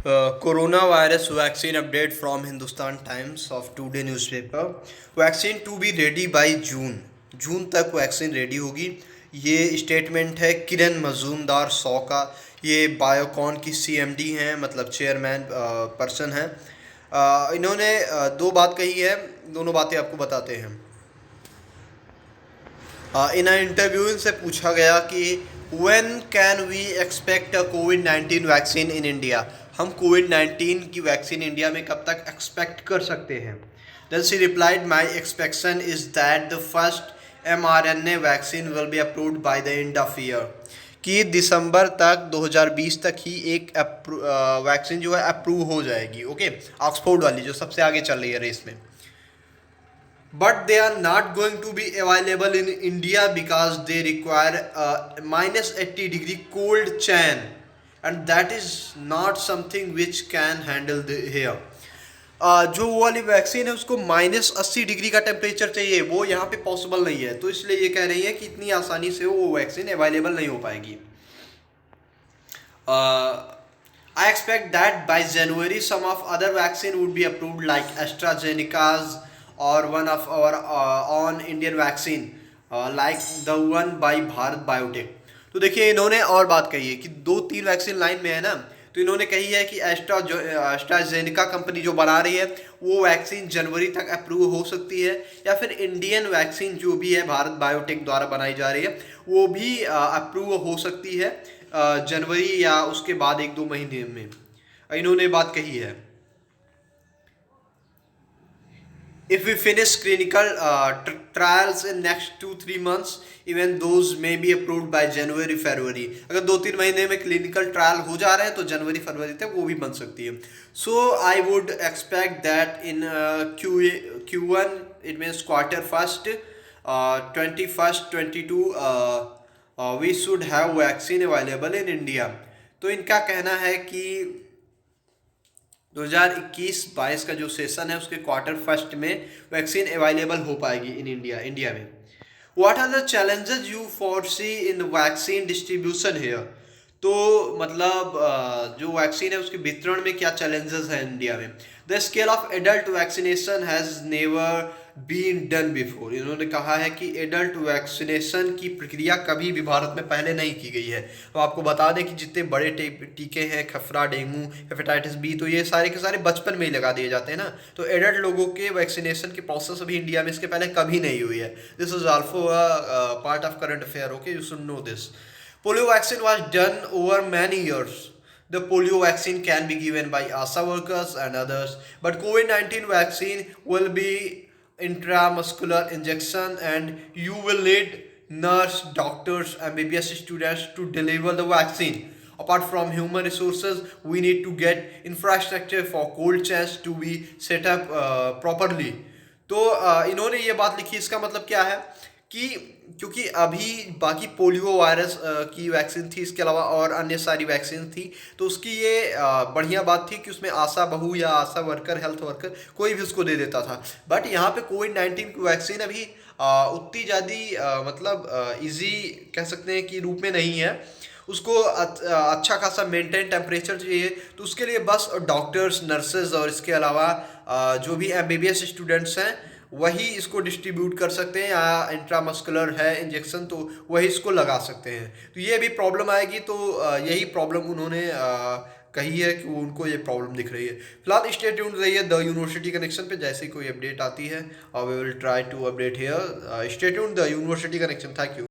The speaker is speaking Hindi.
Corona virus vaccine update from Hindustan Times of today newspaper. Vaccine to be ready by June. जून तक वैक्सीन रेडी होगी। ये स्टेटमेंट है किरण मजूमदार सौ का। ये बायोकॉन की सीएमडी हैं, मतलब चेयरमैन पर्सन हैं। इन्होंने दो बात कही है, दोनों बातें आपको बताते हैं। इन इंटरव्यू से पूछा गया कि when can we expect a कोविड-19 वैक्सीन इन इंडिया। हम कोविड-19 की वैक्सीन इंडिया में कब तक एक्सपेक्ट कर सकते हैं। Then she replied my expectation is that the first mRNA vaccine will be approved by the end of year. कि दिसंबर तक 2020 तक ही एक वैक्सीन जो है अप्रूव हो जाएगी। ओके, ऑक्सफोर्ड वाली जो सबसे आगे चल रही है रेस में। But they are not going to be available in India because they require a -80 degree cold chain, and that is not something which can handle the here. जो वो वाली वैक्सीन है उसको -80 डिग्री का टेम्परेचर चाहिए, वो यहाँ पे पॉसिबल नहीं है। तो इसलिए ये कह रही है कि इतनी आसानी से वो वैक्सीन अवेलेबल नहीं हो पाएगी। I expect that by January some of other vaccine would be approved like AstraZeneca's or one of our on Indian vaccine like the one by Bharat Biotech। तो देखिए इन्होंने और बात कही है कि 2-3 वैक्सीन लाइन में है ना, तो इन्होंने कही है कि एस्ट्राजेनिका कंपनी जो बना रही है वो वैक्सीन जनवरी तक अप्रूव हो सकती है, या फिर इंडियन वैक्सीन जो भी है भारत बायोटेक द्वारा बनाई जा रही है वो भी अप्रूव हो सकती है जनवरी या उसके बाद 1-2 महीने में। इन्होंने बात कही है if we finish clinical trials in next 2-3 months even those may be approved by January February। अगर 2-3 महीने में क्लिनिकल ट्रायल हो जा रहे हैं तो जनवरी फरवरी तक वो भी बन सकती है। So I would expect that in Q1 it means quarter first 21-22 we should have vaccine available in India. तो इनका कहना है कि 2021-22 का जो सेशन है उसके क्वार्टर फर्स्ट में वैक्सीन अवेलेबल हो पाएगी इन इंडिया में। What are the challenges you foresee in vaccine distribution here. तो मतलब जो वैक्सीन है उसके वितरण में क्या चैलेंजेस हैं इंडिया में। The scale of adult vaccination has never been done before. इन्होंने कहा है कि एडल्ट वैक्सीनेशन की प्रक्रिया कभी भी भारत में पहले नहीं की गई है। तो आपको बता दें कि जितने बड़े टीके हैं, खफरा, डेंगू, हेपेटाइटिस बी, तो ये सारे के सारे बचपन में ही लगा दिए जाते हैं ना। तो एडल्ट लोगों के वैक्सीनेशन की प्रोसेस अभी इंडिया में इसके पहले कभी नहीं हुई है। This is also part of current affair. Okay, you should know this. Polio vaccine was done over many years. The polio vaccine can be given by ASA workers and others, but COVID-19 vaccine will be intramuscular injection, and you will need nurse, doctors, MBBS students to deliver the vaccine. Apart from human resources, we need to get infrastructure for cold chains to be set up properly. तो इन्होंने ये बात लिखी, इसका मतलब क्या है कि क्योंकि अभी बाकी पोलियो वायरस की वैक्सीन थी, इसके अलावा और अन्य सारी वैक्सीन थी, तो उसकी ये बढ़िया बात थी कि उसमें आशा बहू या आशा वर्कर, हेल्थ वर्कर कोई भी उसको दे देता था। बट यहाँ पे कोविड-19 की वैक्सीन अभी उतनी ज़्यादा मतलब इजी कह सकते हैं कि रूप में नहीं है। उसको अच्छा खासा मेंटेन टेम्परेचर चाहिए, तो उसके लिए बस डॉक्टर्स, नर्सेज और इसके अलावा जो भी MBBS स्टूडेंट्स हैं वही इसको डिस्ट्रीब्यूट कर सकते हैं, या इंट्रामस्कुलर है इंजेक्शन तो वही इसको लगा सकते हैं। तो ये भी प्रॉब्लम आएगी, तो यही प्रॉब्लम उन्होंने कही है कि उनको ये प्रॉब्लम दिख रही है। फिलहाल स्टे ट्यून्ड रहिए द यूनिवर्सिटी कनेक्शन पे, जैसे ही कोई अपडेट आती है we will try to update here. Stay tuned the university connection. Thank you.